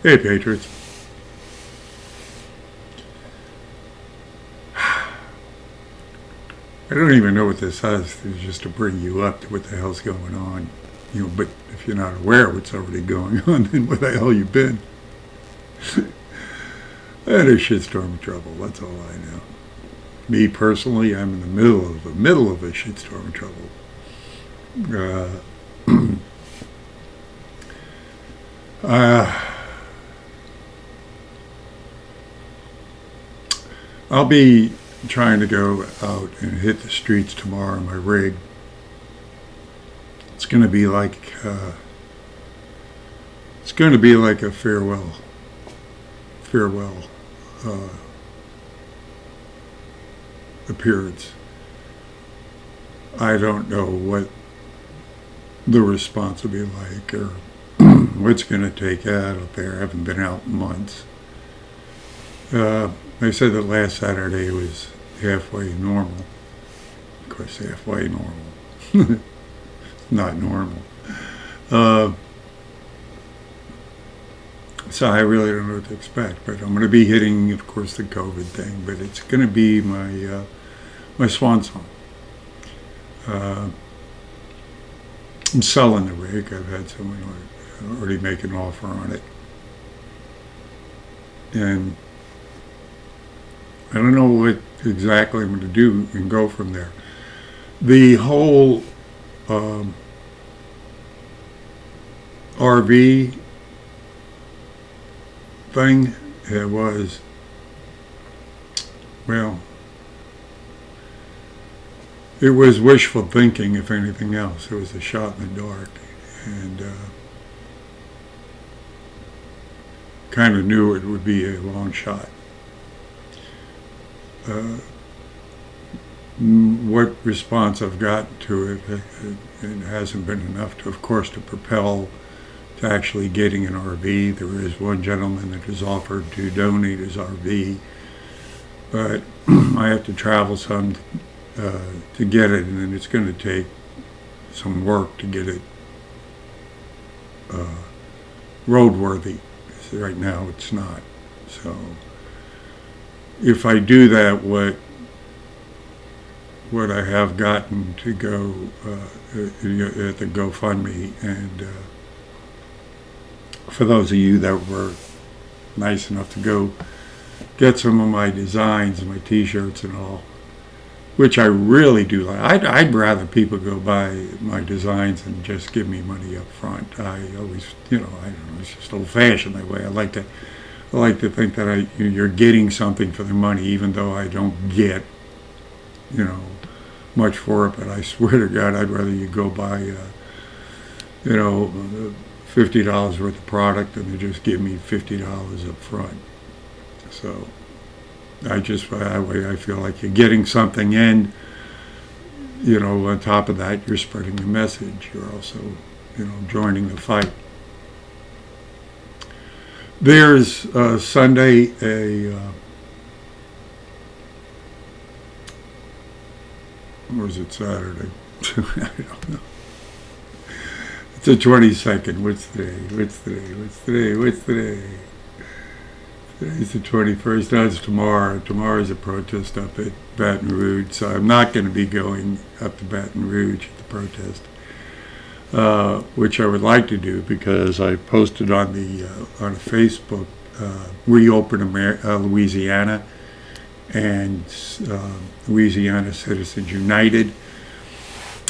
Hey, Patriots. I don't even know what this has. It's just to bring you up to what the hell's going on. But if you're not aware of what's already going on, then where the hell you been? I had a shitstorm of trouble. That's all I know. Me personally, I'm in the middle of a shitstorm of trouble. I'll be trying to go out and hit the streets tomorrow in my rig. It's going to be like a farewell appearance. I don't know what the response will be like or what's going to take out there. I haven't been out in months. They said that last Saturday was halfway normal. Of course, halfway normal. Not normal. So I really don't know what to expect. But I'm going to be hitting, of course, the COVID thing. But it's going to be my swan song. I'm selling the rig. I've had someone already make an offer on it. And I don't know what exactly I'm going to do and go from there. The whole RV thing, it was, well, it was wishful thinking, if anything else. It was a shot in the dark. And kind of knew it would be a long shot. What response I've gotten to it hasn't been enough to, of course, to propel to actually getting an RV. There is one gentleman that has offered to donate his RV, but I have to travel some to get it, and then it's going to take some work to get it roadworthy. Right now it's not. So if I do that, what I have gotten to go at the GoFundMe, and for those of you that were nice enough to go get some of my designs and my t-shirts and all, which I really do like. I'd rather people go buy my designs and just give me money up front. I always, I don't know, it's just old-fashioned that way. I like to think that you're getting something for the money, even though I don't get, much for it. But I swear to God, I'd rather you go buy, $50 worth of product than to just give me $50 up front. So that way I feel like you're getting something, and on top of that, you're spreading the message. You're also joining the fight. There's Sunday or is it Saturday? I don't know. It's the 22nd. What's today? Today's the 21st. No, it's tomorrow. Tomorrow's a protest up at Baton Rouge, so I'm not going to be going up to Baton Rouge at the protest, which I would like to do because I posted on Facebook, Reopen Louisiana and Louisiana Citizens United.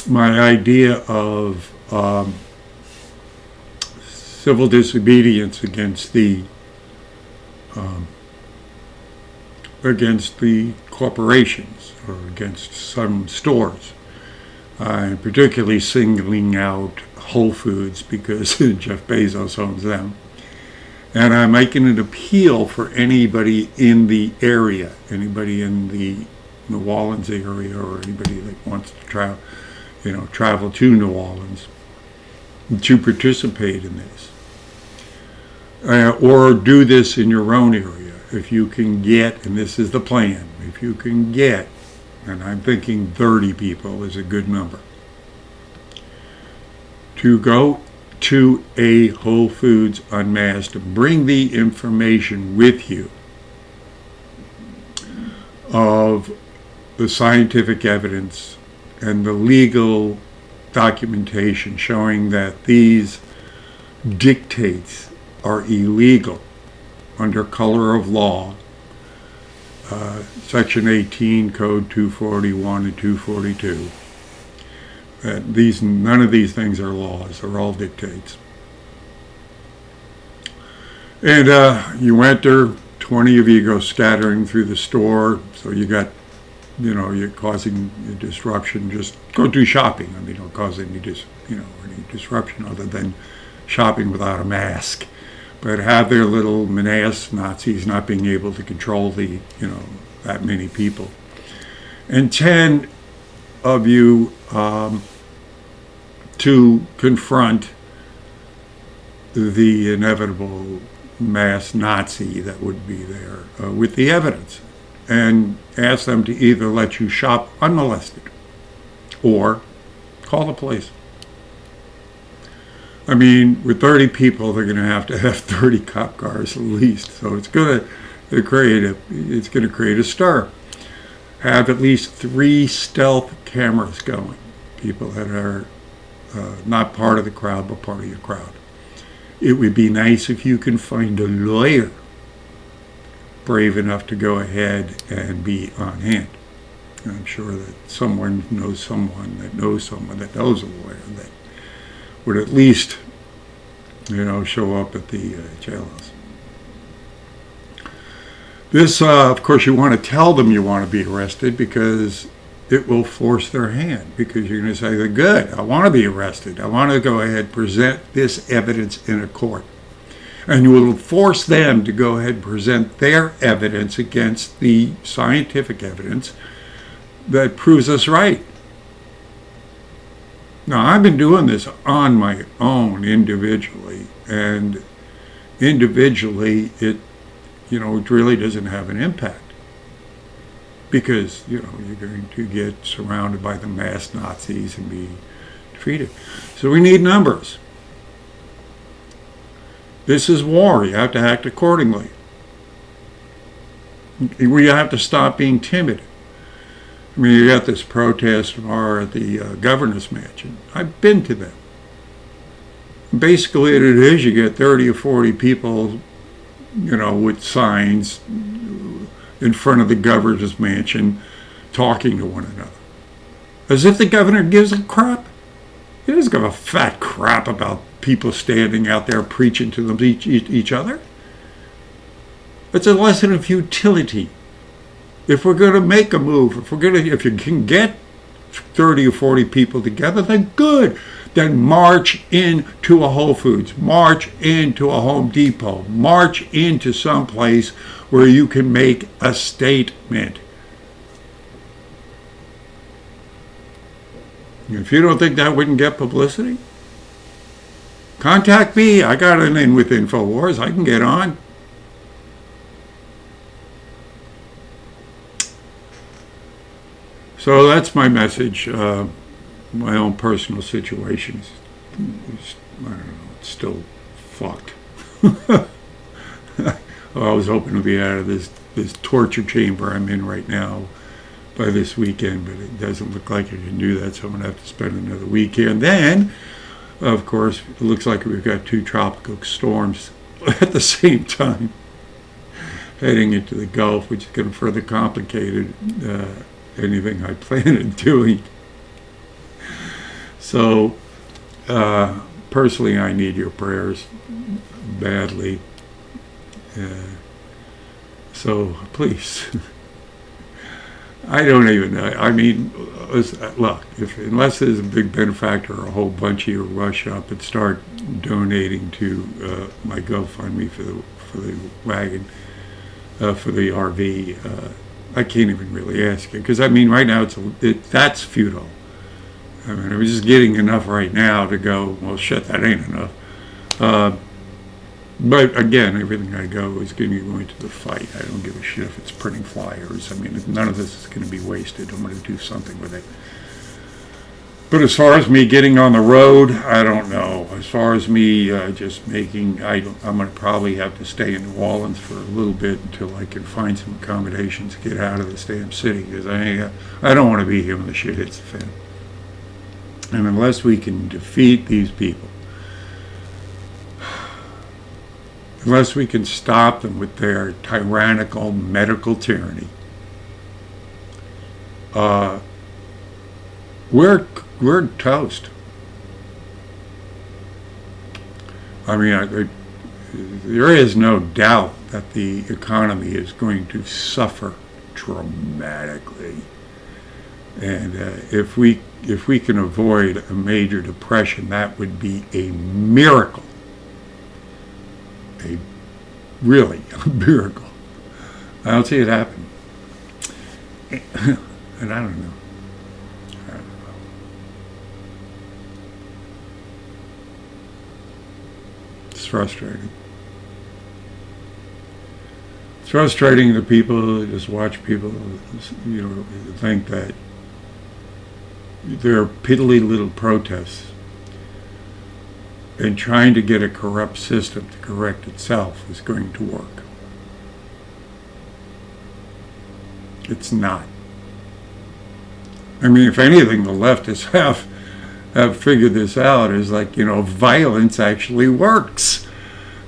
My idea of civil disobedience against the corporations or against some stores. I'm particularly singling out Whole Foods because Jeff Bezos owns them. And I'm making an appeal for anybody in the area, anybody in the New Orleans area, or anybody that wants to travel to New Orleans to participate in this. Or do this in your own area. If you can get, and this is the plan, if you can get, and I'm thinking 30 people is a good number, to go to a Whole Foods unmasked. Bring the information with you of the scientific evidence and the legal documentation showing that these dictates are illegal under color of law. Section 18, Code 241 and 242. None of these things are laws. They're all dictates. And you enter, 20 of you go scattering through the store, so you got, you're causing a disruption. Just go do shopping. I mean, don't cause any disruption other than shopping without a mask. But have their little menace Nazis not being able to control that many people. And 10 of you to confront the inevitable mass Nazi that would be there with the evidence, and ask them to either let you shop unmolested or call the police. I mean, with 30 people, they're going to have 30 cop cars at least. So it's going to create a stir. Have at least 3 stealth cameras going. People that are not part of the crowd, but part of your crowd. It would be nice if you can find a lawyer brave enough to go ahead and be on hand. And I'm sure that someone knows someone that knows a lawyer that would at least, show up at the jailhouse. This, of course, you want to tell them you want to be arrested because it will force their hand. Because you're going to say, good, I want to be arrested. I want to go ahead and present this evidence in a court. And you will force them to go ahead and present their evidence against the scientific evidence that proves us right. Now, I've been doing this on my own individually, and individually it really doesn't have an impact because, you're going to get surrounded by the mass Nazis and be defeated. So we need numbers. This is war. You have to act accordingly. We have to stop being timid. I mean, you got this protest tomorrow at the governor's mansion. I've been to them. Basically, what it is, you get 30 or 40 people, with signs in front of the governor's mansion talking to one another. As if the governor gives a crap. He doesn't give a fat crap about people standing out there preaching to them each other. It's a lesson of futility. If we're going to make a move, if you can get 30 or 40 people together, then good. Then march into a Whole Foods, march into a Home Depot, march into some place where you can make a statement. If you don't think that wouldn't get publicity, contact me. I got an in with InfoWars. I can get on. So that's my message. My own personal situation is, I don't know, it's still fucked. I was hoping to be out of this torture chamber I'm in right now by this weekend, but it doesn't look like I can do that, so I'm going to have to spend another week here. And then, of course, it looks like we've got 2 tropical storms at the same time heading into the Gulf, which is going to further complicate anything I plan on doing. So, personally, I need your prayers badly. So, please. I don't even know. I mean, look, unless there's a big benefactor or a whole bunch of you rush up and start donating to my GoFundMe for the wagon, for the RV, I can't even really ask you. Because, I mean, right now, that's futile. I mean, I'm just getting enough right now to go, well, shit, that ain't enough. But again, everything I go is going to be going to the fight. I don't give a shit if it's printing flyers. I mean, none of this is going to be wasted. I'm going to do something with it. But as far as me getting on the road, I don't know. As far as me just making, I'm going to probably have to stay in New Orleans for a little bit until I can find some accommodations to get out of this damn city, because I don't want to be here when the shit hits the fan. And unless we can defeat these people, unless we can stop them with their tyrannical medical tyranny, we're toast. I mean, there is no doubt that the economy is going to suffer dramatically, and if we can avoid a major depression, that would be a miracle. Really a miracle. I don't see it happen. And I don't know. It's frustrating. It's frustrating to people, just watch people, think that there are piddly little protests and trying to get a corrupt system to correct itself is going to work. It's not. I mean, if anything, the leftists have figured this out, is like, violence actually works.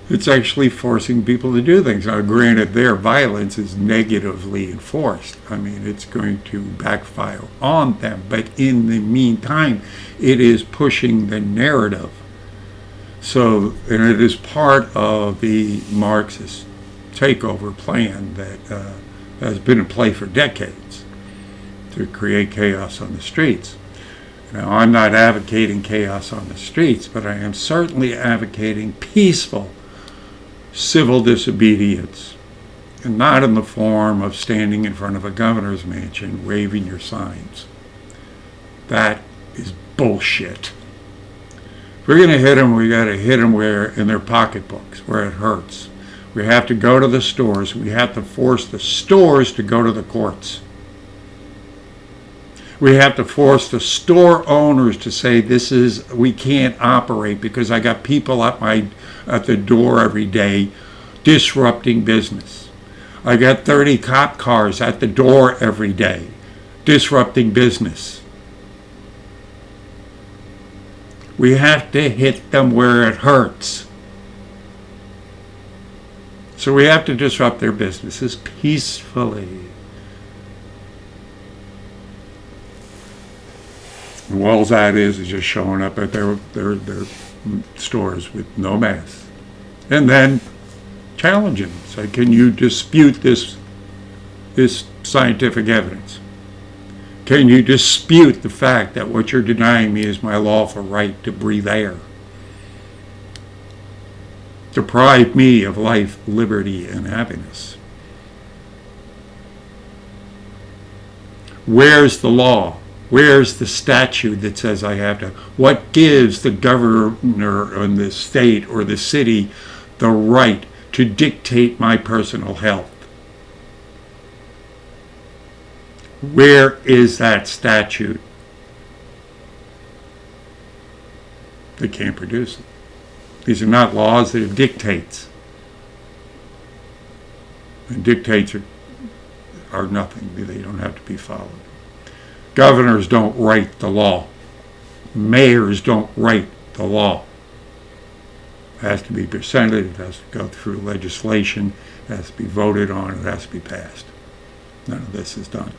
It's actually forcing people to do things. Now, granted, their violence is negatively enforced. I mean, it's going to backfire on them. But in the meantime, it is pushing the narrative. So, and it is part of the Marxist takeover plan that has been in play for decades to create chaos on the streets. Now, I'm not advocating chaos on the streets, but I am certainly advocating peaceful civil disobedience, and not in the form of standing in front of a governor's mansion waving your signs. That is bullshit. If we're going to hit them, we got to hit them where in their pocketbooks, where it hurts. We have to go to the stores. We have to force the stores to go to the courts. We have to force the store owners to say, we can't operate because I got people at the door every day disrupting business. I got 30 cop cars at the door every day disrupting business. We have to hit them where it hurts. So we have to disrupt their businesses peacefully. And all that is just showing up at their stores with no mask. And then challenge them. Say, can you dispute this scientific evidence? Can you dispute the fact that what you're denying me is my lawful right to breathe air? Deprive me of life, liberty, and happiness. Where's the law? Where's the statute that says I have to? What gives the governor in the state or the city the right to dictate my personal health? Where is that statute? They can't produce it. These are not laws, they're dictates. And dictates are nothing. They don't have to be followed. Governors don't write the law. Mayors don't write the law. It has to be presented, it has to go through legislation, it has to be voted on, it has to be passed. None of this is done.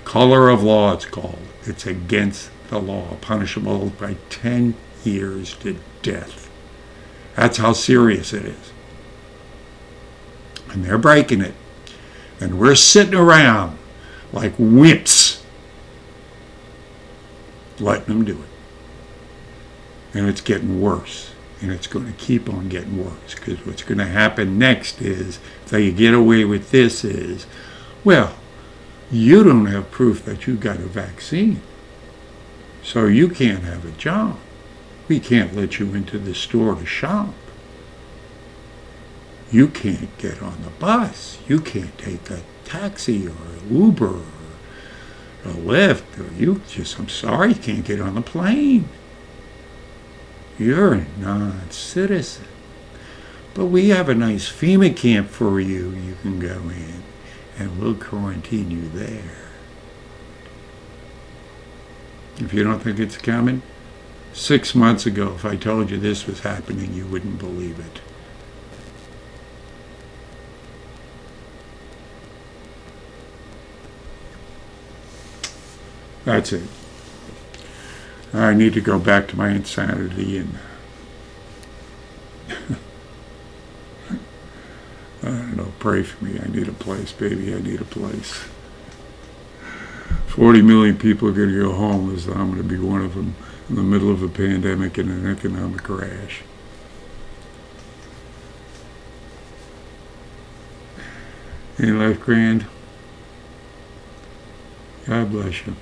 Color of law, it's called. It's against the law, punishable by 10 years to death. That's how serious it is. And they're breaking it. And we're sitting around like wimps, letting them do it. And it's getting worse. And it's going to keep on getting worse. Because what's going to happen next is, if they get away with this is, well, you don't have proof that you got a vaccine. So you can't have a job. We can't let you into the store to shop. You can't get on the bus. You can't take a taxi or Uber. A lift? I'm sorry, you can't get on the plane. You're a non-citizen. But we have a nice FEMA camp for you. You can go in, and we'll quarantine you there. If you don't think it's coming, 6 months ago, if I told you this was happening, you wouldn't believe it. That's it. I need to go back to my insanity and I don't know, pray for me. I need a place, baby. I need a place. 40 million people are going to go homeless. I'm going to be one of them in the middle of a pandemic and an economic crash. Ain't life grand? God bless you.